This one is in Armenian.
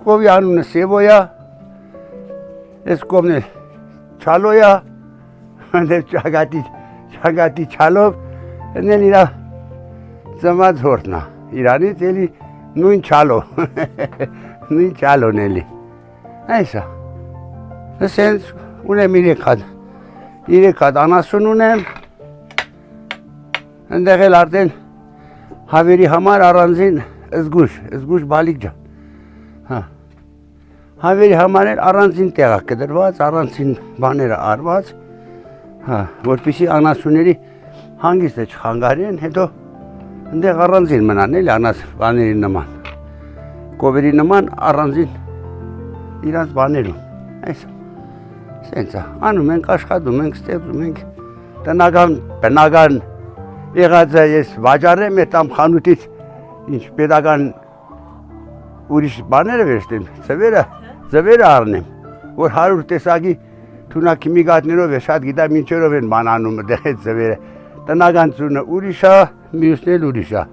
կովի անունը Սևոյա, ես կովն էլ Չալոյա, ճագատի Չալով, են էլ իրա ծմած հորդնա, իրանից էլի նույն Չալո, նույն Չալոն էլի, այսա, սենց ունեմ իրեք հատ անասուն ունեմ, ընդեղ էլ արդեն հավերի համար առանձին զգուշ բալիկ ջան, հավերի համար էլ առանձին տեղակ կդրված, առանձին բաները արված, որպեսզի անասունների հանգիստը չխանգարեն, հետո ընդեղ առանձին մնան էլի բաների նման, կովերի նման առանձին իրանց բաներում, այսա, սենց է, անում ենք, աշխատում ենք, ստեղծում ենք, տնական եղած է ես վաճառեմ էտ ամ խանութից, ինչ պետական ուրիշ բաները վերստեմ, ձվերը առնեմ, որ 100 տեսակի թունակ քիմիկատներով է, շատ գիտամ ինչերով են բան անում դեղ այդ ձվերը, տնական ծունը ուրիշ է, մյուսն էլ ուրիշ է։